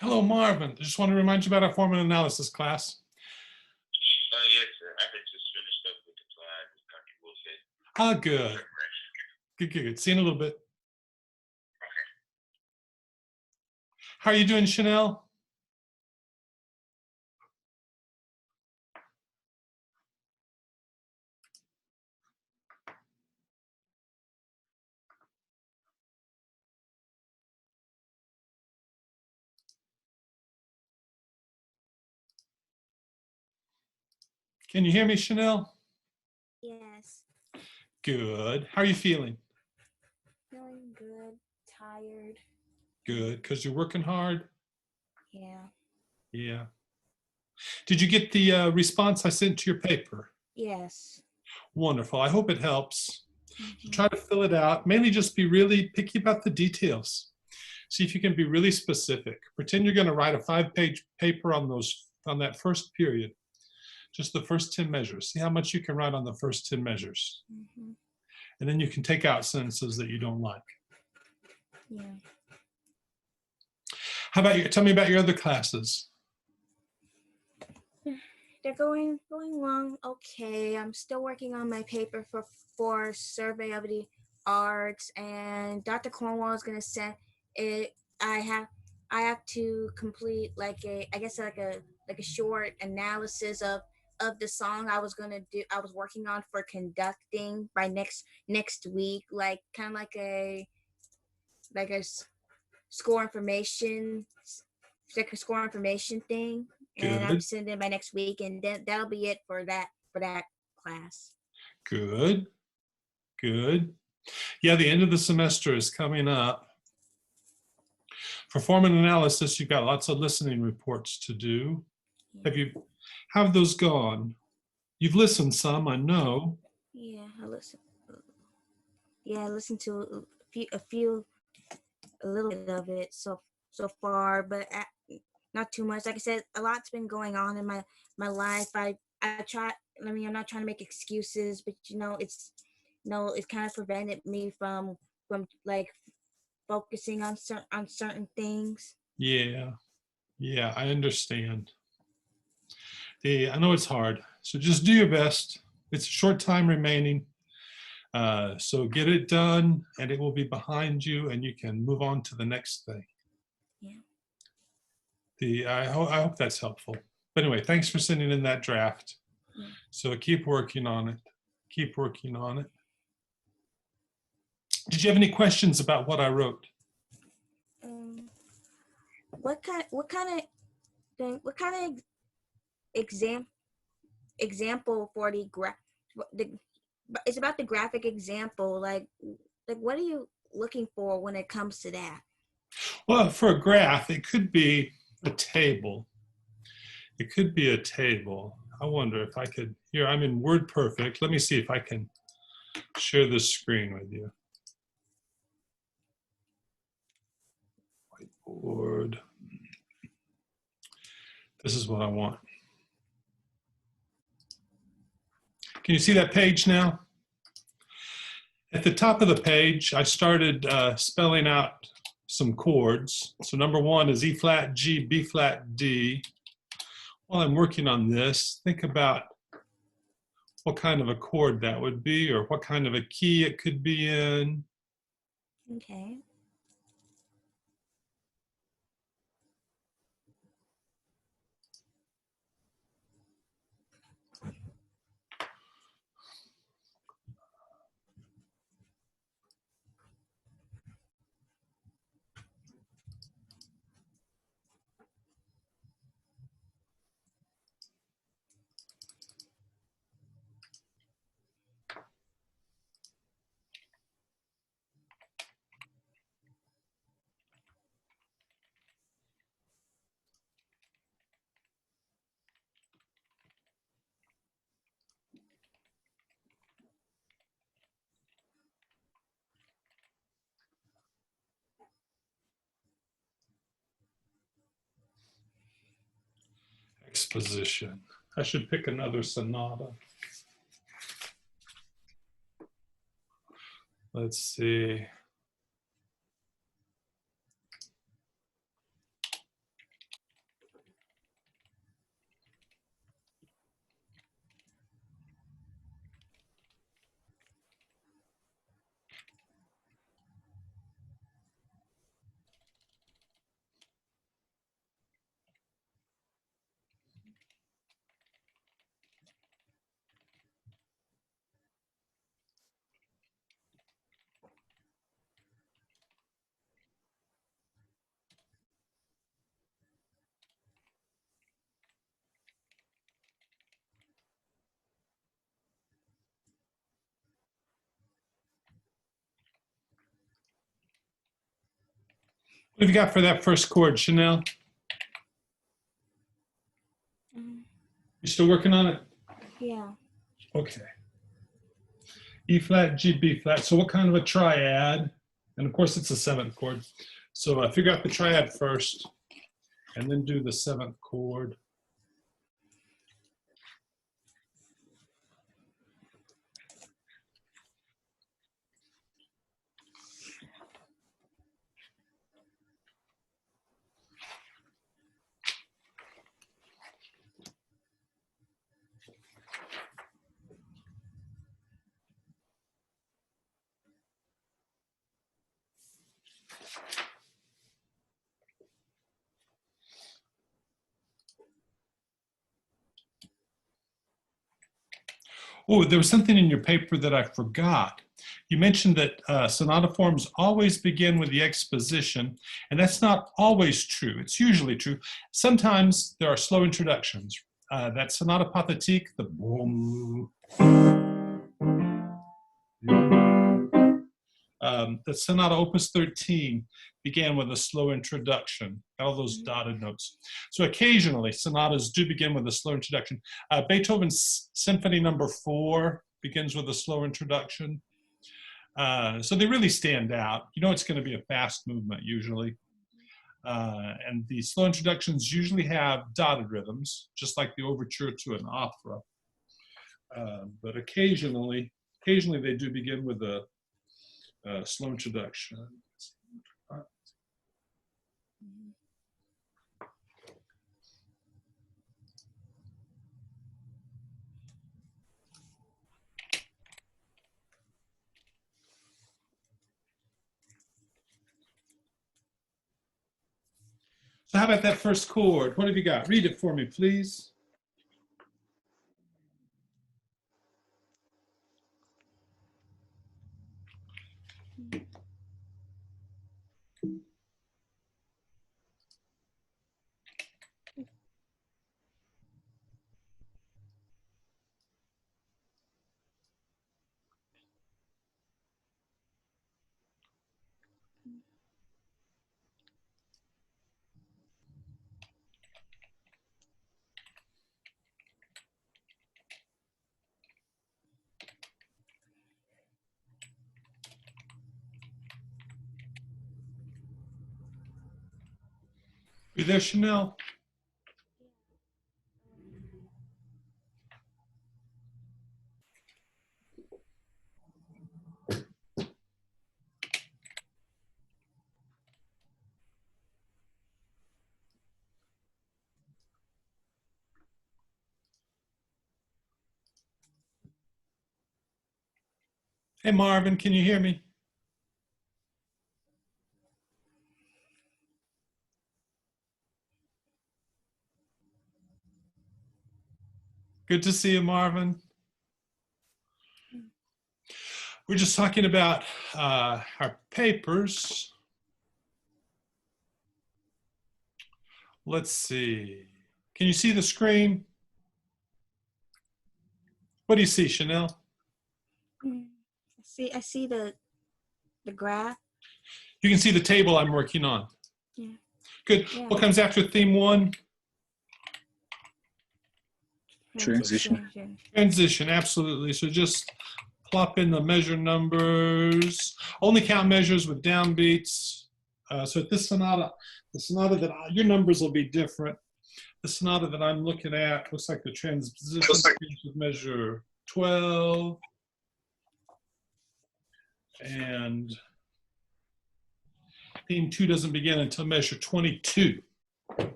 Hello, Marvin. I just want to remind you about our form and analysis class. Yes, sir. I had just finished up with the slide with Dr. Wilson. Ah, good. Good. See you in a little bit. How are you doing, Chanel? Can you hear me, Chanel? Yes. Good. How are you feeling? Feeling good. Tired. Good, because you're working hard? Yeah. Yeah. Did you get the response I sent to your paper? Yes. Wonderful. I hope it helps. So Mhm. try to fill it out. Mainly just be really picky about the details. See if you can be really specific. Pretend you're going to write a 5-page paper on that first period. Just the first 10 measures. See how much you can write on the first 10 measures. Mhm. And then you can take out sentences that you don't like. Yeah. How about you? Tell me about your other classes. They're going along okay. I'm still working on my paper for survey of the arts, and Dr. Cornwall is gonna send it. I have to complete like a short analysis of the song I was gonna do. I was working on for conducting by next week, like kind of like a score information, like a score information thing, and I'm Good, sending it by next week, and then that'll be it for that class. good, good. Yeah, the end of the semester is coming up. For form and analysis, you've got lots of listening reports to do. How have those gone? You've listened some, I know. Yeah, I listen. Yeah, I listened to a little bit of it so far, but not too much. Like I said, a lot's been going on in my life. I try. I mean, I'm not trying to make excuses, but it's kind of prevented me from like focusing on certain things. Yeah, I understand. I know it's hard, so just do your best. It's a short time remaining. So get it done and it will be behind you and you can move on to the next thing. Yeah. I hope that's helpful. But anyway, thanks for sending in that draft. Yeah. So keep working on it. Keep working on it. Did you have any questions about what I wrote? Um, what kind of example for the it's about the graphic example, like what are you looking for when it comes to that? Well, for a graph, it could be a table. It could be a table. I wonder if I could, here, I'm in WordPerfect. Let me see if I can share this screen with you. Whiteboard. This is what I want. Can you see that page now? At the top of the page, I started spelling out some chords. So number 1 is E flat, G, B flat, D. While I'm working on this, think about what kind of a chord that would be or what kind of a key it could be in. Okay. Exposition. I should pick another sonata. Let's see. What have you got for that first chord, Chanel? You still working on it? Yeah. Okay. E flat, G, B flat. So what kind of a triad? And of course, it's a seventh chord. So figure out the triad first, and then do the seventh chord. Oh, there was something in your paper that I forgot. You mentioned that sonata forms always begin with the exposition, and that's not always true. It's usually true. Sometimes there are slow introductions. That sonata pathétique, the boom. The sonata opus 13 began with a slow introduction, all those dotted notes. So occasionally sonatas do begin with a slow introduction. Beethoven's Symphony Number 4 begins with a slow introduction. So they really stand out. You know it's going to be a fast movement usually. And the slow introductions usually have dotted rhythms, just like the overture to an opera. But occasionally they do begin with a slow introduction. So how about that first chord? What have you got? Read it for me, please. You there, Chanel? Hey, Marvin, can you hear me? Good to see you, Marvin. We're just talking about our papers. Let's see. Can you see the screen? What do you see, Chanel? I see the graph. You can see the table I'm working on. Yeah. Good. Yeah. What comes after theme 1? Transition. Transition, absolutely. So just plop in the measure numbers. Only count measures with downbeats. So at this sonata, the sonata that your numbers will be different. The sonata that I'm looking at looks like the transition begins with measure 12. And theme 2 doesn't begin until measure 22. So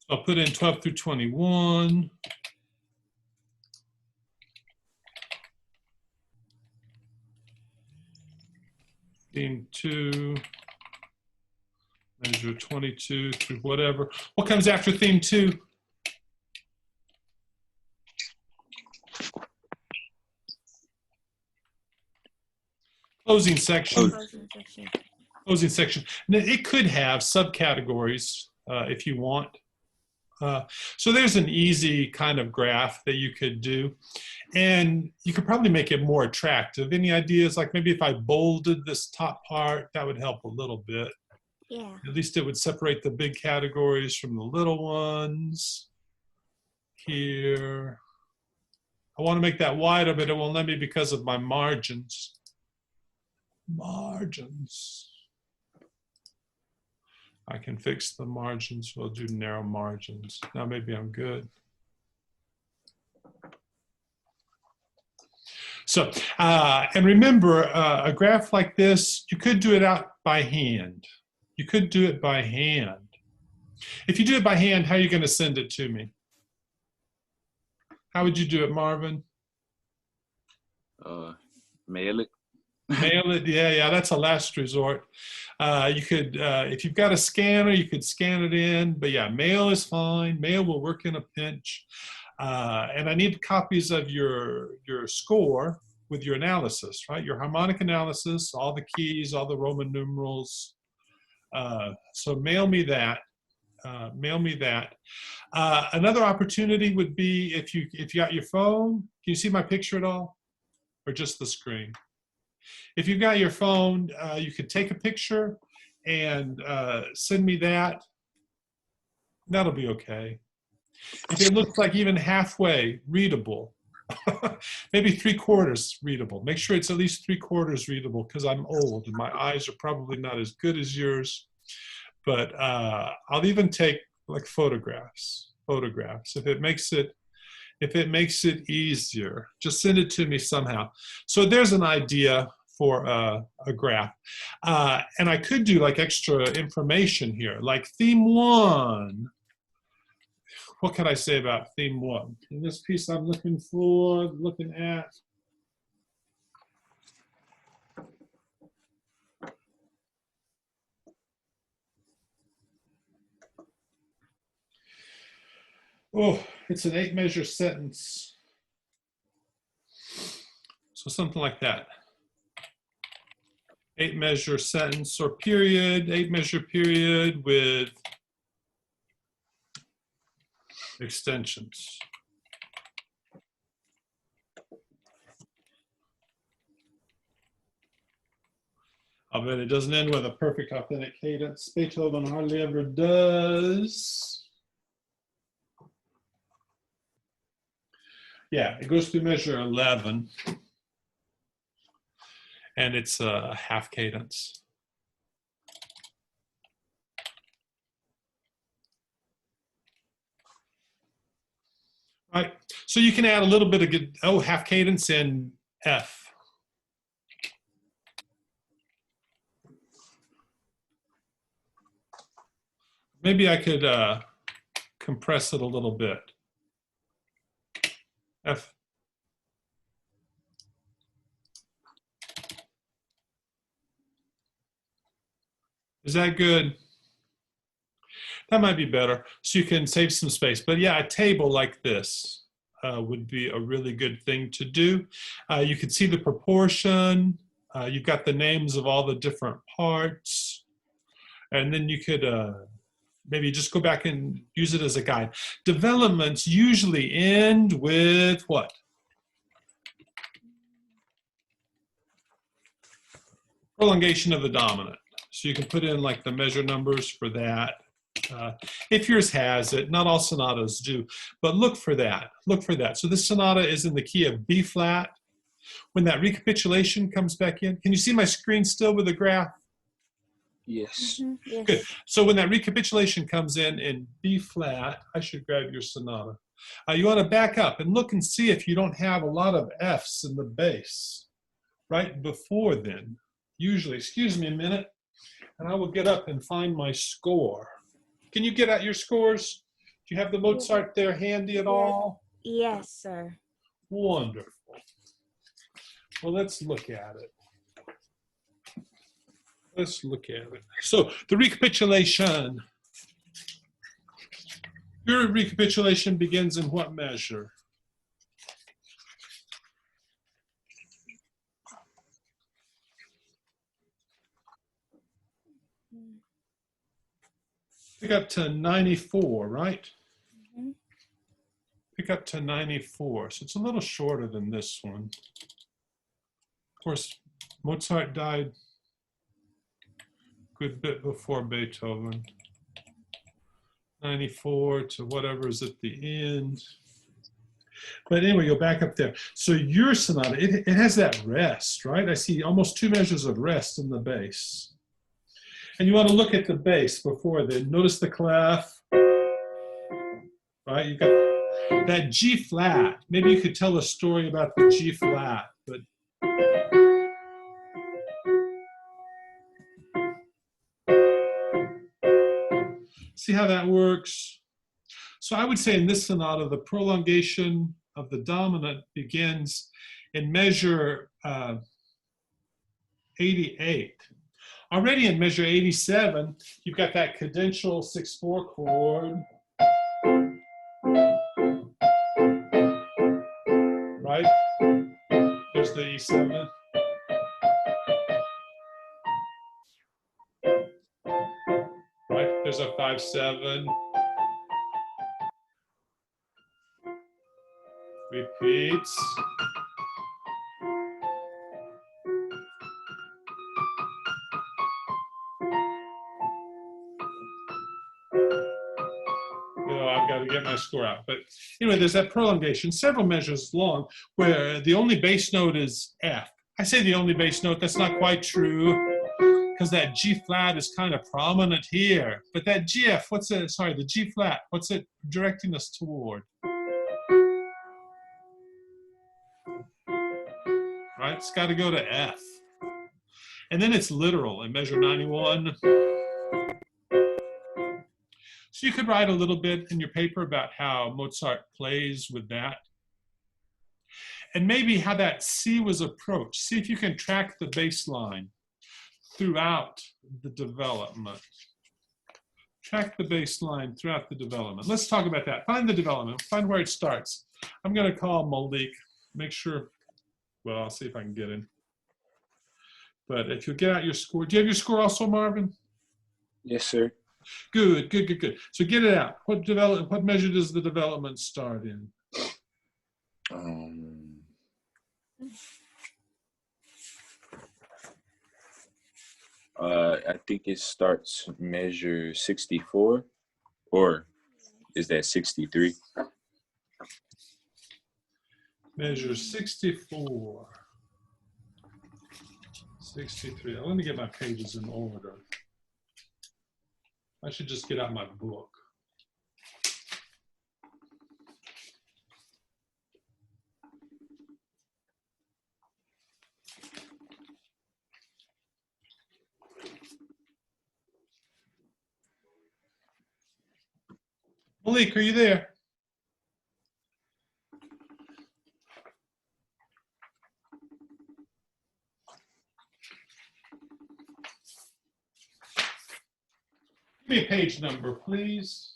I'll put in 12 through 21. Theme 2, measure 22 through whatever. What comes after theme 2? Closing section. Closing section. Now, it could have subcategories if you want. So there's an easy kind of graph that you could do. And you could probably make it more attractive. Any ideas? Like maybe if I bolded this top part, that would help a little bit. Yeah. At least it would separate the big categories from the little ones. Here. I want to make that wider, but it won't let me because of my margins. Margins. I can fix the margins. We'll do narrow margins. Now maybe I'm good. So, and remember, a graph like this, you could do it out by hand. You could do it by hand. If you do it by hand, how are you going to send it to me? How would you do it, Marvin? Mail it. Mail it, yeah, that's a last resort. You could, if you've got a scanner, you could scan it in, but yeah, mail is fine. Mail will work in a pinch. And I need copies of your score with your analysis, right? Your harmonic analysis, all the keys, all the Roman numerals. So mail me that. Mail me that. Another opportunity would be if you got your phone. Can you see my picture at all, or just the screen? If you've got your phone, you could take a picture and send me that. That'll be okay. If it looks like even halfway readable, maybe 3/4 readable. Make sure it's at least 3/4 readable because I'm old and my eyes are probably not as good as yours. But I'll even take like photographs. If it makes it easier, just send it to me somehow. So there's an idea for a graph. And I could do like extra information here, like theme 1. What can I say about theme 1? In this piece I'm looking at. Oh, it's an 8-measure sentence. So something like that. 8-measure sentence or period, 8-measure period with extensions. I'll bet it doesn't end with a perfect authentic cadence. Beethoven hardly ever does. Yeah, it goes through measure 11. And it's a half cadence. Right, so you can add a little bit of half cadence in F. Maybe I could compress it a little bit. F. Is that good? That might be better. So you can save some space. But yeah, a table like this would be a really good thing to do. You can see the proportion. You've got the names of all the different parts. And then you could maybe just go back and use it as a guide. Developments usually end with what? Prolongation of the dominant. So you can put in like the measure numbers for that. If yours has it, not all sonatas do, but look for that. Look for that. So this sonata is in the key of B flat. When that recapitulation comes back in, can you see my screen still with the graph? Yes. Mhm, yes. Good. So when that recapitulation comes in B flat, I should grab your sonata. You want to back up and look and see if you don't have a lot of Fs in the bass right before then. Usually, excuse me a minute, and I will get up and find my score. Can you get out your scores? Do you have the Mozart there handy at all? Yes, sir. Wonderful. Well, let's look at it. Let's look at it. So the recapitulation. Your recapitulation begins in what measure? Pick up to 94, right? Mhm. Pick up to 94. So it's a little shorter than this one. Of course, Mozart died good bit before Beethoven. 94 to whatever is at the end. But anyway, go back up there. So your sonata, it has that rest, right? I see almost 2 measures of rest in the bass. And you want to look at the bass before then. Notice the clef, right? You got that G flat. Maybe you could tell a story about the G flat, but see how that works? So I would say in this sonata, the prolongation of the dominant begins in measure 88. Already in measure 87, you've got that cadential 6/4 chord, right? There's the E7. Right, there's a 5/7. Repeats. I've got to get my score out. But anyway, there's that prolongation, several measures long, where the only bass note is F. I say the only bass note, that's not quite true, because that G flat is kind of prominent here. But that GF, the G flat, what's it directing us toward? Right, it's got to go to F. And then it's literal in measure 91. So you could write a little bit in your paper about how Mozart plays with that. And maybe how that C was approached. See if you can track the bass line throughout the development. Track the bass line throughout the development. Let's talk about that. Find the development, find where it starts. I'm gonna call Malik, make sure, well, I'll see if I can get in. But if you get out your score, do you have your score also, Marvin? Yes, sir. Good, good, good, good. So get it out. What measure does the development start in? I think it starts measure 64, or is that 63? Measure 64. 63. Let me get my pages in order. I should just get out my book. Malik, are you there? Give me a page number, please.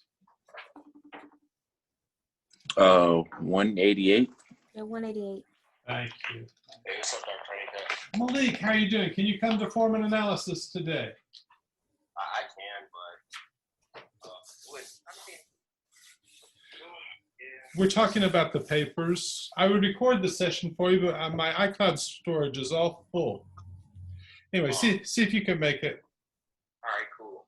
188. Yeah, 188. Thank you. Malik, how are you doing? Can you come to Foreman analysis today? I can, but We're talking about the papers. I would record the session for you, but my iCloud storage is all full. Anyway, see if you can make it. all right, cool.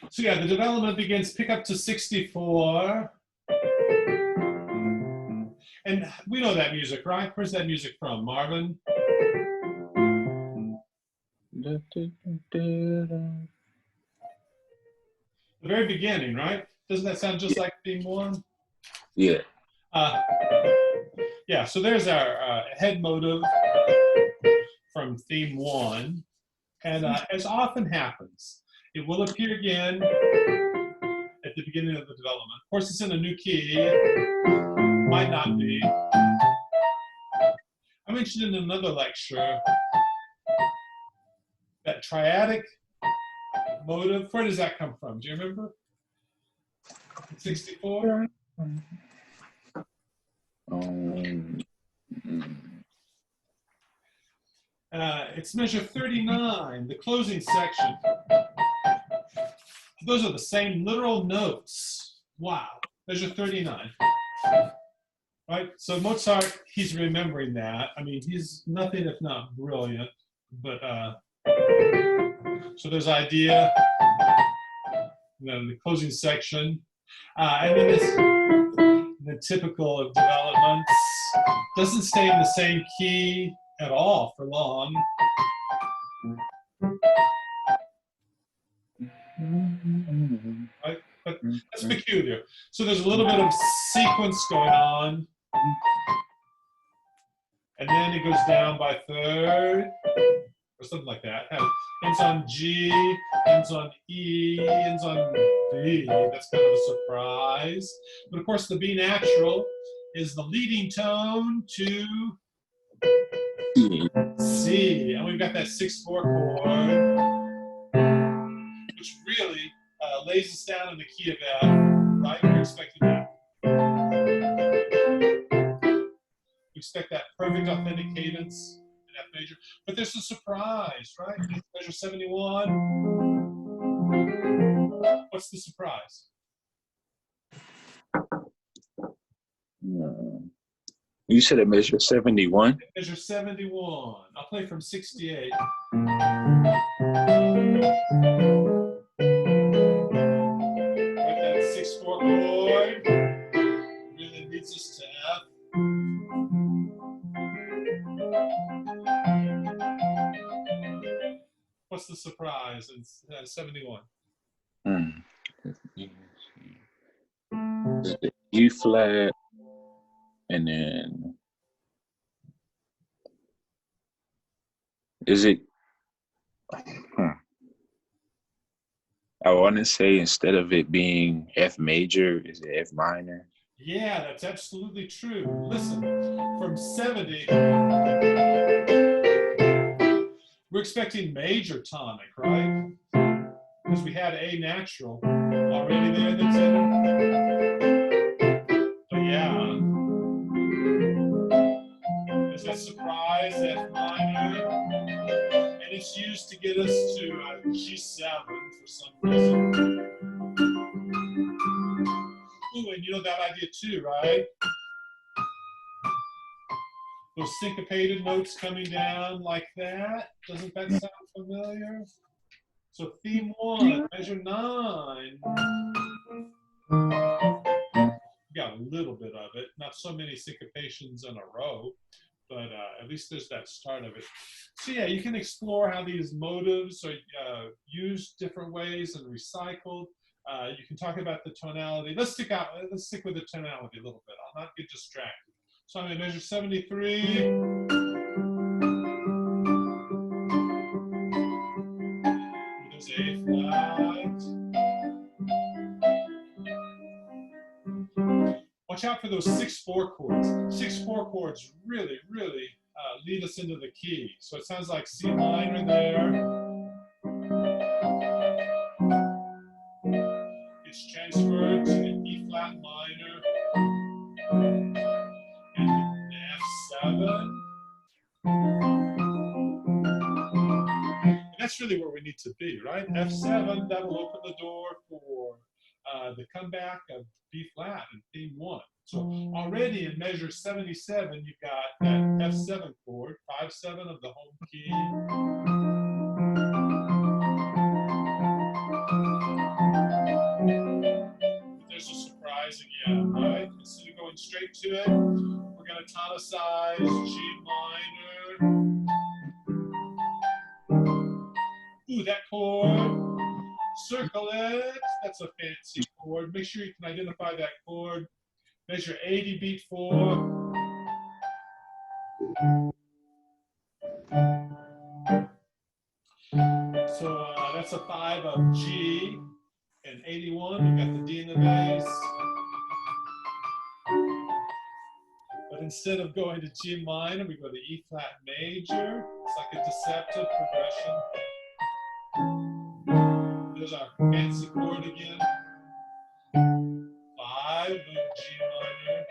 So yeah, the development begins, pick up to 64. And we know that music, right? Where's that music from, Marvin? The very beginning, right? Doesn't that sound just like theme 1? Yeah. Yeah, so there's our head motive from theme 1. And as often happens, it will appear again at the beginning of the development. Of course, it's in a new key. Might not be. I mentioned in another lecture that triadic motive. Where does that come from? Do you remember? 64? It's measure 39, the closing section. Those are the same literal notes. Wow, measure 39. Right, so Mozart, he's remembering that. I mean, he's nothing if not brilliant, but So there's idea, and then the closing section. And then this, the typical of developments, doesn't stay in the same key at all for long. Right? But that's peculiar. So there's a little bit of sequence going on. And then it goes down by third, or something like that. Ends on G, ends on E, ends on B. That's kind of a surprise. But of course, the B natural is the leading tone to C. And we've got that 6/4 chord, which really lays us down in the key of F, right? We're expecting that. We expect that perfect authentic cadence in F major. But there's a surprise, right? Measure 71. What's the surprise? You said it measure 71? Measure 71. I'll play from 68. Right, that 6/4 chord really leads us to F. What's the surprise in 71? Is it E flat, and then is it? I want to say instead of it being F major, is it F minor? Yeah, that's absolutely true. Listen, from 70, we're expecting major tonic, right? Because we had A natural already there in the tenor. But yeah, there's that surprise, F minor, and it's used to get us to G7 for some reason. Ooh, and you know that idea too, right? Those syncopated notes coming down like that. Doesn't that sound familiar? So theme 1, measure 9. We got a little bit of it, not so many syncopations in a row, but at least there's that start of it. So yeah, you can explore how these motives are used different ways and recycled. You can talk about the tonality. Let's stick with the tonality a little bit. I'll not get distracted. So I'm going to measure 73. There's A flat. Watch out for those 6/4 chords. 6/4 chords really, really lead us into the key. So it sounds like C minor there. It's transferred to the E flat minor and the F7. And that's really where we need to be, right? F7, that'll open the door for the comeback of B flat in theme 1. So already in measure 77, you've got that F7 chord, 5/7 of the home key. There's a surprise again, right? Instead of going straight to it, we're going to tonicize G minor. Ooh, that chord. Circle it. That's a fancy chord. Make sure you can identify that chord. Measure 80, beat 4. So that's a 5 of G. And 81, we've got the D in the bass. But instead of going to G minor, we go to E flat major. It's like a deceptive progression. There's our fancy chord again. 5 of G minor.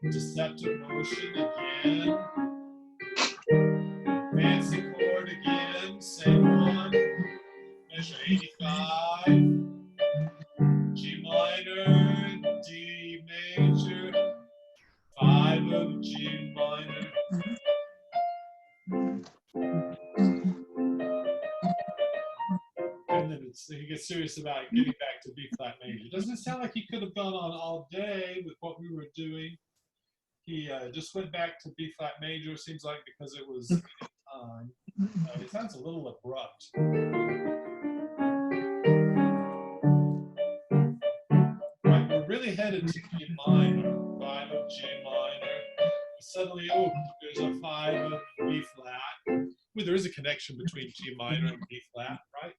Deceptive motion again. Fancy chord again, same one. Measure 85. G minor, D major. 5 of G minor. to get serious about getting back to B flat major. Doesn't it sound like he could have gone on all day with what we were doing? He just went back to B flat major, seems like, because it was time. It sounds a little abrupt. Right, we're really headed to G minor, 5 of G minor. Suddenly, oh, there's a 5 of B flat. Well, there is a connection between G minor and B flat, right?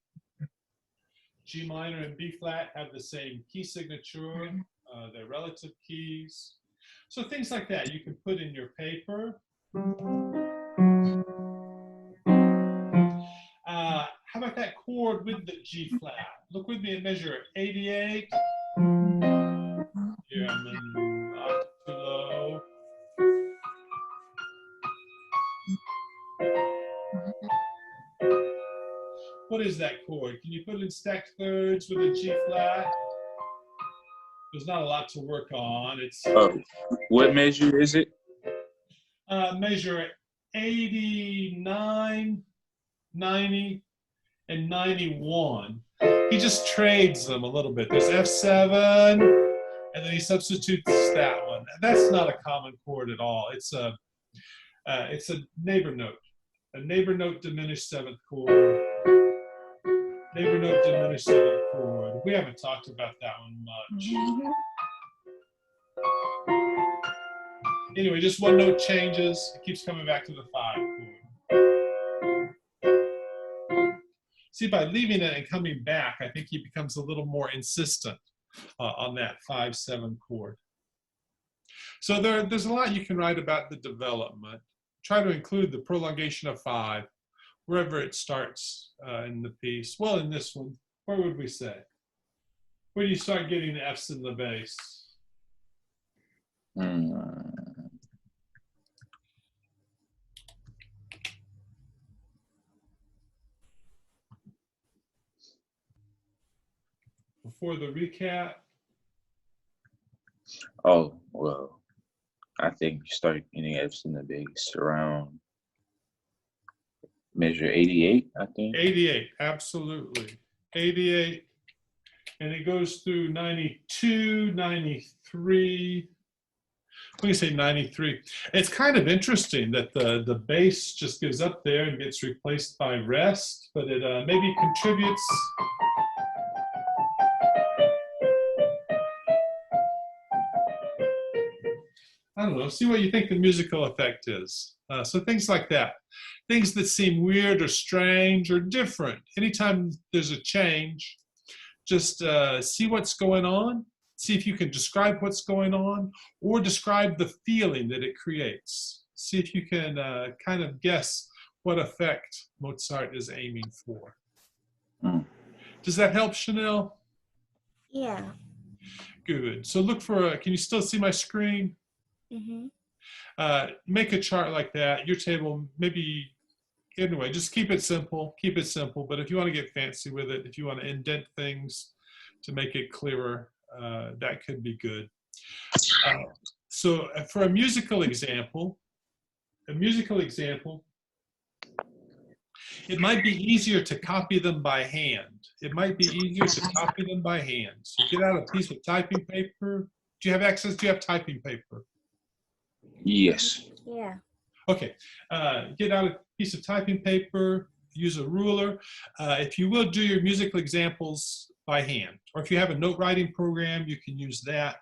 G minor and B flat have the same key signature, they're relative keys. So things like that you can put in your paper. How about that chord with the G flat? Look with me and measure 88. Here I'm in octave too low. What is that chord? Can you put it in stacked thirds with a G flat? There's not a lot to work on. It's what measure is it? Measure 89, 90, and 91. He just trades them a little bit. There's F7, and then he substitutes that one. That's not a common chord at all. It's a neighbor note diminished seventh chord. Neighbor note diminished seventh chord. We haven't talked about that one much. Anyway, just one note changes. It keeps coming back to the 5 chord. See, by leaving it and coming back, I think he becomes a little more insistent on that 5-7 chord. So there's a lot you can write about the development. Try to include the prolongation of 5 wherever it starts in the piece. Well, in this one, where would we say? Where do you start getting the F's in the bass? Before the recap? Oh, well, I think you start getting F's in the bass around measure 88, I think. 88, absolutely. 88, and it goes through 92, 93. When you say 93, it's kind of interesting that the bass just goes up there and gets replaced by rest, but it maybe contributes. I don't know, see what you think the musical effect is. So things like that. Things that seem weird or strange or different. Anytime there's a change, just see what's going on. See if you can describe what's going on or describe the feeling that it creates. See if you can kind of guess what effect Mozart is aiming for. Does that help, Chanel? Yeah. Good. So look for, can you still see my screen? Make a chart like that. Your table, maybe, anyway, just keep it simple. Keep it simple. But if you want to get fancy with it, if you want to indent things to make it clearer, that could be good. So for a musical example, it might be easier to copy them by hand. It might be easier to copy them by hand. So get out a piece of typing paper. Do you have access? Do you have typing paper? Yes. Yeah. Okay. Get out a piece of typing paper. Use a ruler. If you will, do your musical examples by hand. Or if you have a note writing program, you can use that.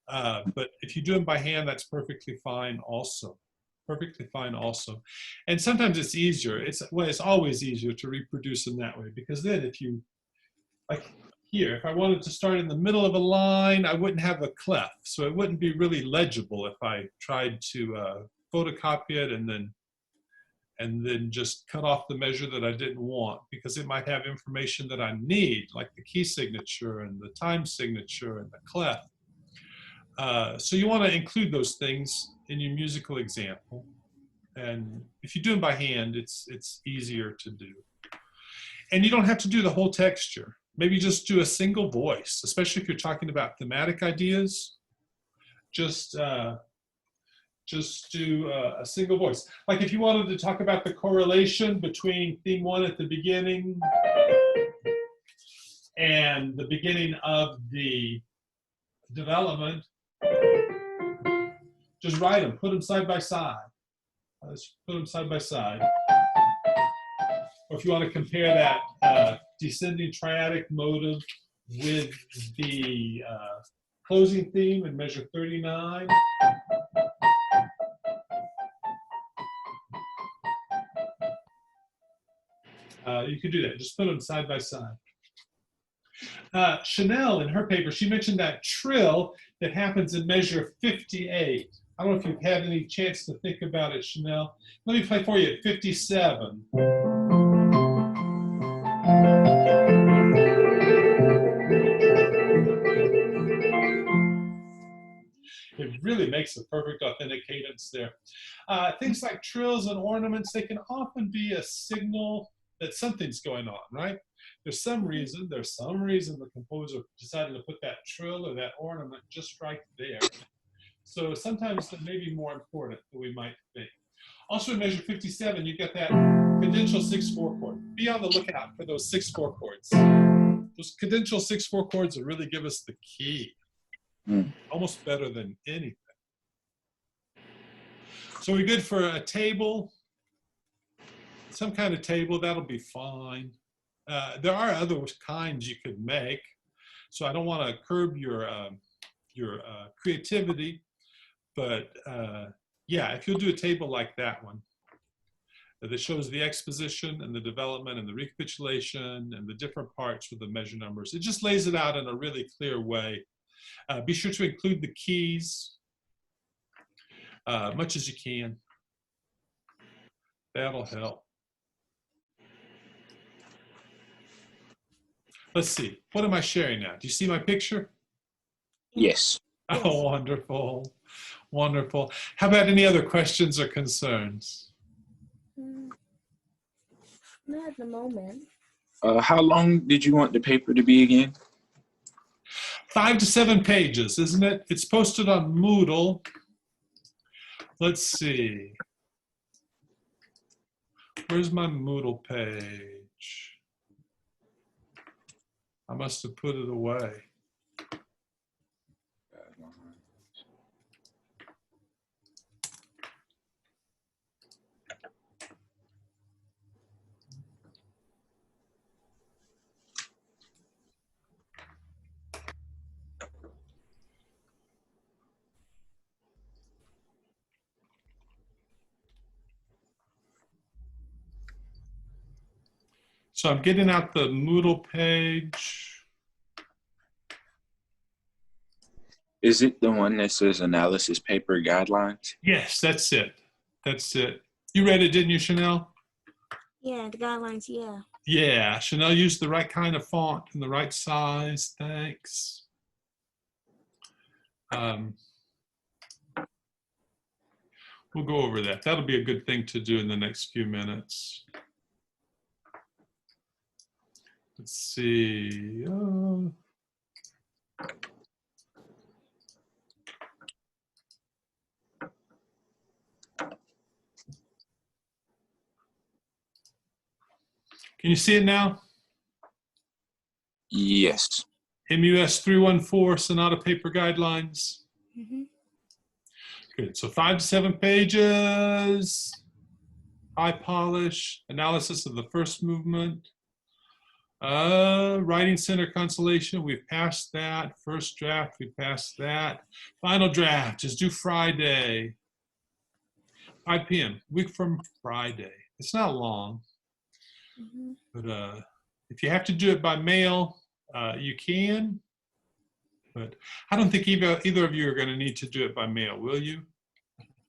But if you do them by hand, that's perfectly fine also. Perfectly fine also. And sometimes it's easier. It's always easier to reproduce them that way, because then if you, like here, if I wanted to start in the middle of a line, I wouldn't have a clef. So it wouldn't be really legible if I tried to photocopy it and then just cut off the measure that I didn't want, because it might have information that I need, like the key signature and the time signature and the clef. So you want to include those things in your musical example. And if you do them by hand, it's easier to do. And you don't have to do the whole texture. Maybe just do a single voice, especially if you're talking about thematic ideas. Just do a single voice. Like if you wanted to talk about the correlation between theme 1 at the beginning and the beginning of the development, just write them, put them side by side. Let's put them side by side. Or if you want to compare that descending triadic motive with the closing theme in measure 39. You could do that. Just put them side by side. Chanel, in her paper, she mentioned that trill that happens in measure 58. I don't know if you've had any chance to think about it, Chanel. Let me play for you at 57. It really makes a perfect authentic cadence there. Things like trills and ornaments, they can often be a signal that something's going on, right? There's some reason the composer decided to put that trill or that ornament just right there. So sometimes that may be more important than we might think. Also in measure 57, you get that cadential 6/4 chord. Be on the lookout for those 6/4 chords. Those cadential 6/4 chords will really give us the key. Almost better than anything. So we're good for a table, some kind of table, that'll be fine. There are other kinds you could make, so I don't want to curb your creativity, but yeah, if you'll do a table like that one, that shows the exposition and the development and the recapitulation and the different parts with the measure numbers, it just lays it out in a really clear way. Be sure to include the keys much as you can. That'll help. Let's see. What am I sharing now? Do you see my picture? Yes. Oh, wonderful. Wonderful. How about any other questions or concerns? Not at the moment. How long did you want the paper to be again? 5 to 7 pages, isn't it? It's posted on Moodle. Let's see. Where's my Moodle page? I must have put it away. So I'm getting out the Moodle page. Is it the one that says analysis paper guidelines? Yes, that's it. That's it. You read it, didn't you, Chanel? Yeah, the guidelines, yeah. Yeah, Chanel used the right kind of font and the right size. Thanks. We'll go over that. That'll be a good thing to do in the next few minutes. Let's see. Can you see it now? Yes. MUS 314 Sonata Paper Guidelines. Mm-hmm. Good. So 5 to 7 pages, high polish, analysis of the first movement. Writing Center Consolation, we've passed that. First draft, we passed that. Final draft is due Friday, 5 p.m., week from Friday. It's not long, but if you have to do it by mail, you can. But I don't think either of you are going to need to do it by mail, will you?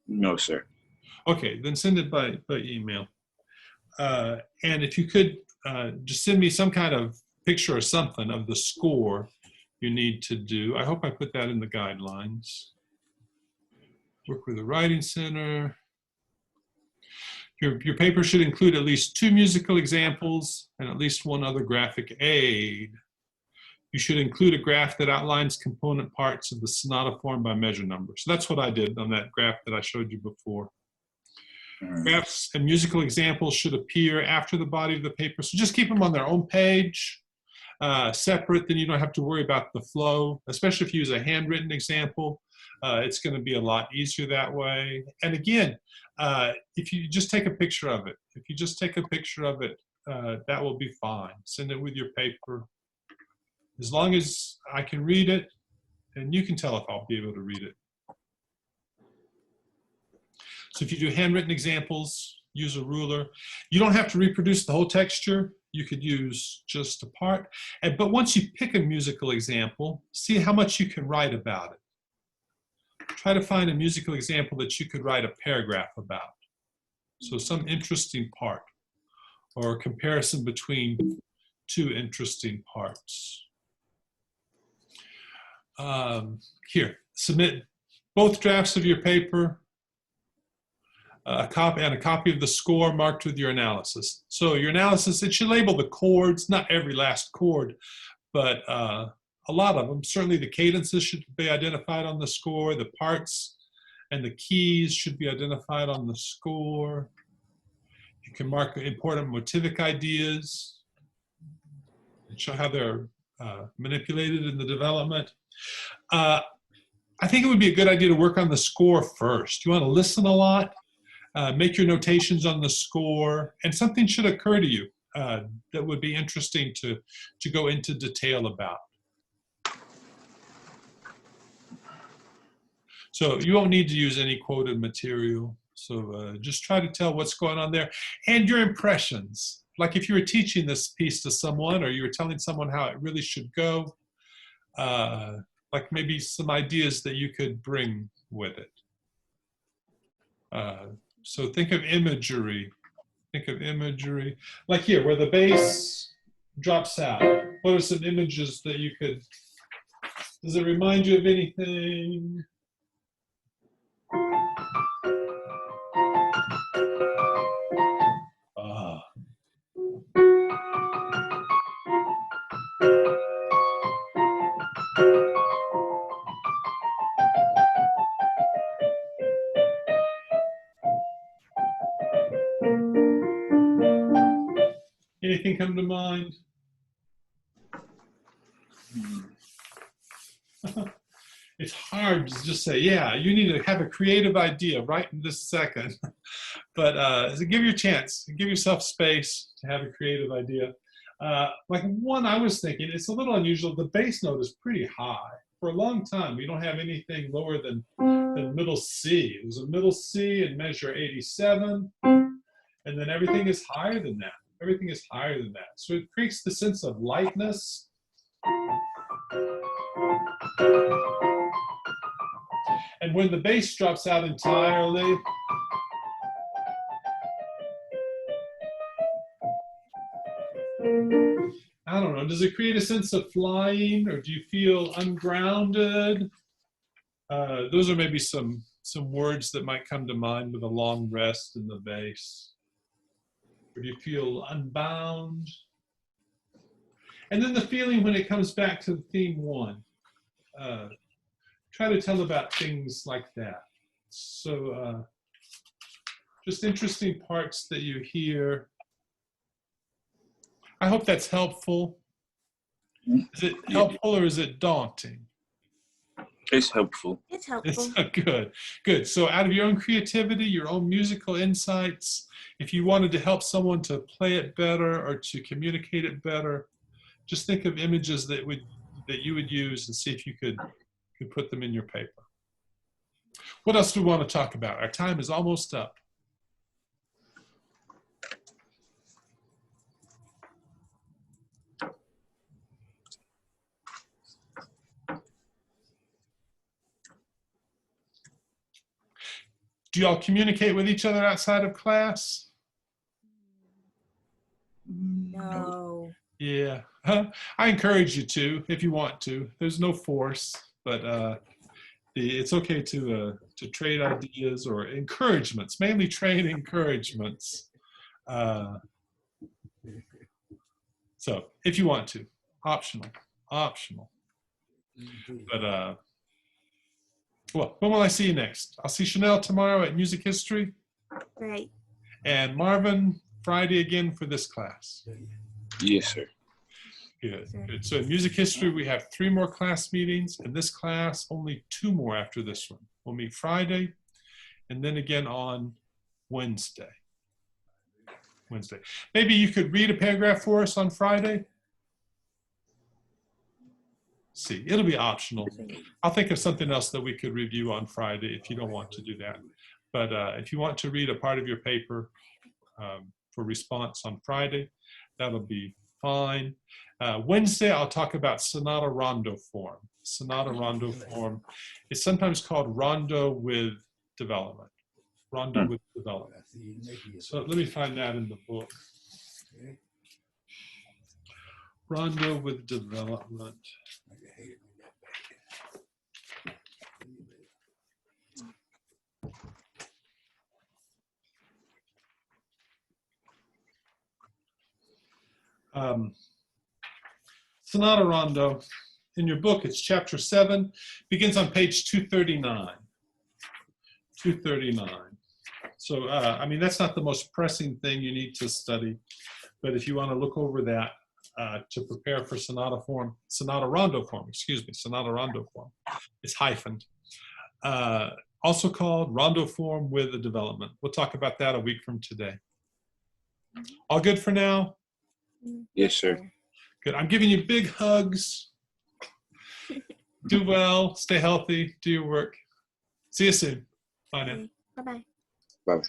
No, sir. Okay, then send it by email. And if you could just send me some kind of picture or something of the score you need to do. I hope I put that in the guidelines. Work with the Writing Center. Your paper should include at least 2 musical examples and at least 1 other graphic aid. You should include a graph that outlines component parts of the sonata form by measure number. So that's what I did on that graph that I showed you before. Graphs and musical examples should appear after the body of the paper. So just keep them on their own page. separate, then you don't have to worry about the flow, especially if you use a handwritten example. It's going to be a lot easier that way. And again, if you just take a picture of it, that will be fine. Send it with your paper. As long as I can read it, and you can tell if I'll be able to read it. So if you do handwritten examples, use a ruler. You don't have to reproduce the whole texture. You could use just a part. But once you pick a musical example, see how much you can write about it. Try to find a musical example that you could write a paragraph about. So some interesting part or a comparison between two interesting parts. Here, submit both drafts of your paper, a copy of the score marked with your analysis. So your analysis, it should label the chords, not every last chord, but a lot of them. Certainly the cadences should be identified on the score, the parts and the keys should be identified on the score. You can mark important motivic ideas and show how they're manipulated in the development. I think it would be a good idea to work on the score first. You want to listen a lot, make your notations on the score, and something should occur to you that would be interesting to go into detail about. So you won't need to use any quoted material. So just try to tell what's going on there and your impressions. Like if you were teaching this piece to someone or you were telling someone how it really should go, like maybe some ideas that you could bring with it. So think of imagery. Think of imagery. Like here, where the bass drops out. What are some images that you could, does it remind you of anything? Anything come to mind? It's hard to just say, yeah, you need to have a creative idea right in this second. But give you a chance, give yourself space to have a creative idea. Like one I was thinking, it's a little unusual, the bass note is pretty high. For a long time, we don't have anything lower than middle C. It was a middle C in measure 87, and then everything is higher than that. Everything is higher than that. So it creates the sense of lightness. And when the bass drops out entirely, I don't know, does it create a sense of flying or do you feel ungrounded? Those are maybe some words that might come to mind with a long rest in the bass. Or do you feel unbound? And then the feeling when it comes back to theme one. Try to tell about things like that. So just interesting parts that you hear. I hope that's helpful. Is it helpful or is it daunting? It's helpful. It's helpful. It's good, good. So out of your own creativity, your own musical insights, if you wanted to help someone to play it better or to communicate it better, just think of images that you would use and see if you could put them in your paper. What else do we want to talk about? Our time is almost up. Do y'all communicate with each other outside of class? No. Yeah, I encourage you to, if you want to. There's no force, but it's okay to trade ideas or encouragements, mainly trade encouragements. So if you want to, optional. But well, when will I see you next? I'll see Chanel tomorrow at Music History. Right. And Marvin Friday again for this class. Yes, sir. Good, Sure. good. So in music history, we have 3 more class meetings. In this class, only 2 more after this one. We'll meet Friday and then again on Wednesday. Maybe you could read a paragraph for us on Friday? See, it'll be optional. I'll think of something else that we could review on Friday if you don't want to do that. But if you want to read a part of your paper for response on Friday, that'll be fine. Wednesday, I'll talk about sonata rondo form. Sonata rondo form is sometimes called rondo with development. Rondo with development. So let me find that in the book. Rondo with development. Sonata rondo. In your book, it's chapter 7, begins on page 239. 239. So, I mean, that's not the most pressing thing you need to study, but if you want to look over that to prepare for sonata rondo form, it's hyphened. Also called rondo form with a development. We'll talk about that a week from today. All good for now? Yes, sir. Good. I'm giving you big hugs. Do well, stay healthy, do your work. See you soon. Bye now. Bye-bye. Bye.